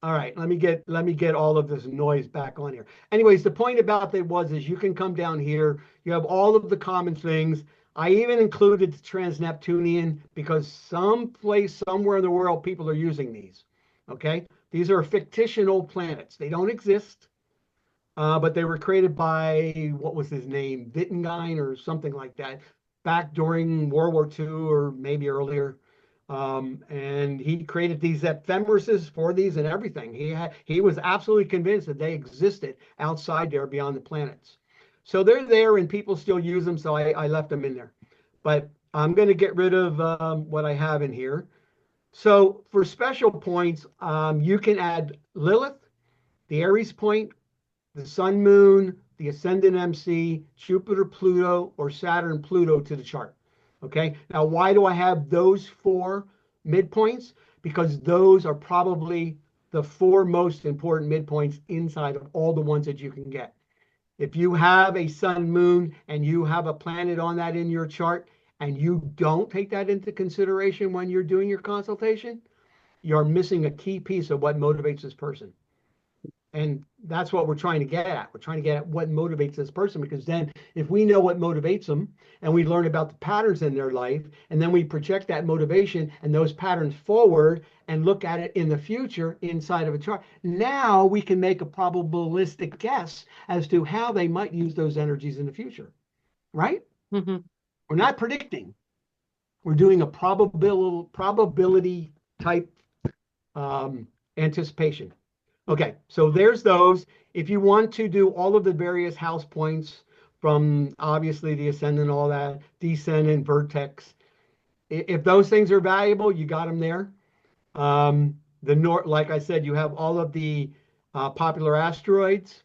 All right, let me get all of this noise back on here. Anyways, the point about that was is you can come down here. You have all of the common things. I even included the trans-Neptunian because someplace, somewhere in the world, people are using these. Okay, these are fictional planets. They don't exist, but they were created by what was his name, Wittgenstein or something like that, back during World War II or maybe earlier. And he created these ephemerises for these and everything. He was absolutely convinced that they existed outside there beyond the planets. So they're there and people still use them. So I left them in there. But I'm going to get rid of what I have in here. So for special points, you can add Lilith, the Aries point, the Sun, Moon, the Ascendant MC, Jupiter, Pluto, or Saturn, Pluto to the chart. Okay. Now, why do I have those four midpoints? Because those are probably the four most important midpoints inside of all the ones that you can get. If you have a Sun, Moon, and you have a planet on that in your chart, and you don't take that into consideration when you're doing your consultation, you're missing a key piece of what motivates this person. And that's what we're trying to get at. We're trying to get at what motivates this person, because then if we know what motivates them and we learn about the patterns in their life, and then we project that motivation and those patterns forward and look at it in the future inside of a chart, now we can make a probabilistic guess as to how they might use those energies in the future, right? Hmm. We're not predicting. We're doing a probability type anticipation. Okay, so there's those. If you want to do all of the various house points from obviously the ascendant, all that, descendant, vertex, if those things are valuable, you got them there. The north, like I said, you have all of the popular asteroids.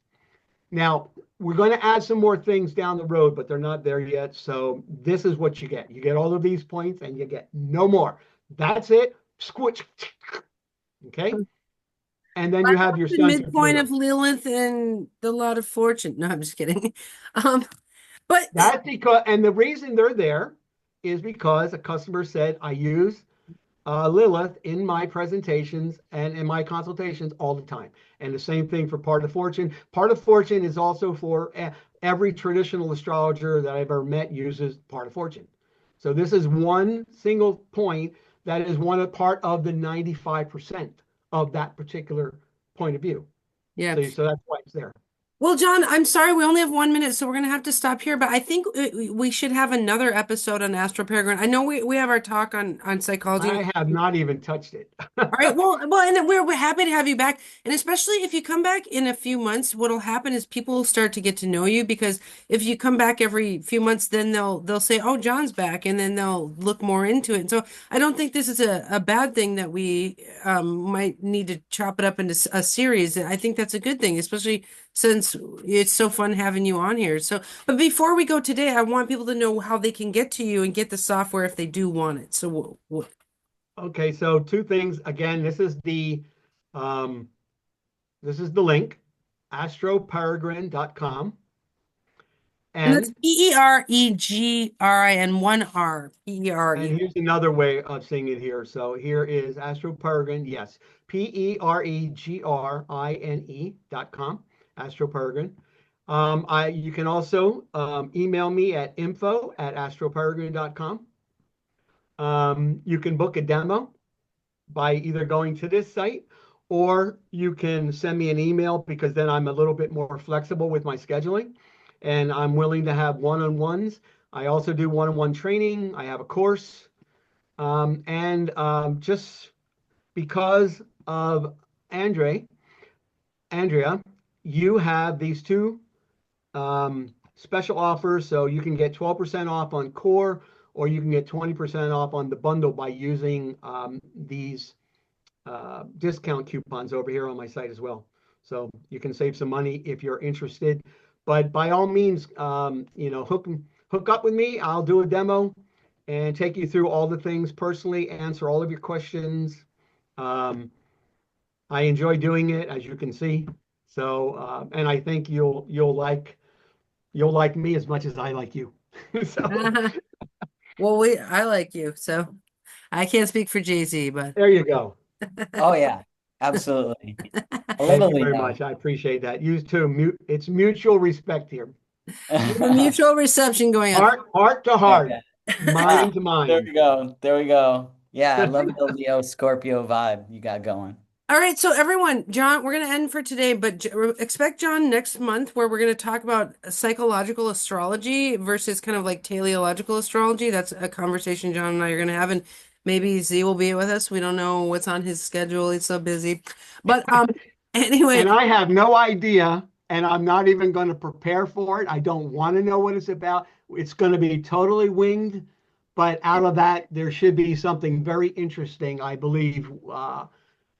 Now, we're going to add some more things down the road, but they're not there yet. So this is what you get. You get all of these points and you get no more. That's it. Squish. Okay. And then I you have love your the sun through midpoint Pluto. of Lilith and the lot of fortune. No, I'm just kidding. Um, but That's because, and the reason they're there is because a customer said, I use Lilith in my presentations and in my consultations all the time. And the same thing for part of fortune. Part of fortune is also for every traditional astrologer that I've ever met uses part of fortune. So this is one single point that is part of the 95% of that particular point of view. yeah. So that's why it's there. Well, John, I'm sorry, we only have 1 minute, so we're going to have to stop here. But I think we should have another episode on AstroPeregrine. I know we have our talk on psychology. I have not even touched it. All right. Well, and then we're happy to have you back. And especially if you come back in a few months, what'll happen is people will start to get to know you, because if you come back every few months, then they'll say, "Oh, John's back," and then they'll look more into it. And so I don't think this is a bad thing that we might need to chop it up into a series. I think that's a good thing, especially since it's so fun having you on here. So, but before we go today, I want people to know how they can get to you and get the software if they do want it. So, Okay, so two things. Again, this is the link, astroperegrine.com. and that's And Peregrin, one R, and Peregrin. here's another way of saying it here. So here is astroperegrine, yes, peregrine.com, astroperegrine. You can also email me at info@astroperegrine.com. You can book a demo by either going to this site or you can send me an email because then I'm a little bit more flexible with my scheduling and I'm willing to have one-on-ones. I also do one-on-one training. I have a course. Just because of Andre, Andrea, you have these two special offers. So you can get 12% off on core, or you can get 20% off on the bundle by using these discount coupons over here on my site as well. So you can save some money if you're interested. But by all means, hook up with me. I'll do a demo and take you through all the things personally, answer all of your questions. Um, I enjoy doing it, as you can see. So, and I think you'll like me as much as I like you. So Well, I like you, so I can't speak for Jay-Z, but there you go. Oh yeah, absolutely. A Thank little you very Leo. much. I appreciate that. You too. It's mutual respect here. we have a mutual reception going on. Heart to heart, Okay. Ah, mind to there mind. we go. There we go. Yeah, I love the Leo Scorpio vibe you got going. All right, so everyone, John, we're going to end for today, but expect John next month where we're going to talk about psychological astrology versus kind of like teleological astrology. That's a conversation John and I are going to have, and maybe Z will be with us. We don't know what's on his schedule. He's so busy. But And anyway, I have no idea, and I'm not even going to prepare for it. I don't want to know what it's about. It's going to be totally winged, but out of that, there should be something very interesting, I believe,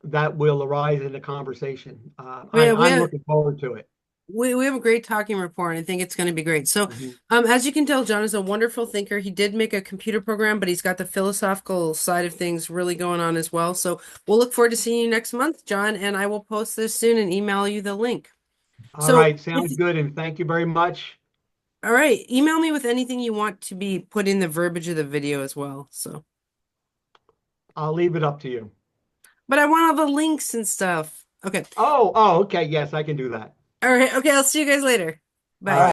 that will arise in the conversation. we And have, we I'm have looking forward to it. we have a great talking rapport, and I think it's going to be great. So, Mhm. as you can tell, John is a wonderful thinker. He did make a computer program, but he's got the philosophical side of things really going on as well. So, we'll look forward to seeing you next month, John, and I will post this soon and email you the link. All So, right, sounds good, and thank you very much. all right, email me with anything you want to be put in the verbiage of the video as well. So, I'll leave it up to you. but I want all the links and stuff. Okay. Oh, okay, yes, I can do that. All right. Okay, I'll see you guys later. All Bye. right.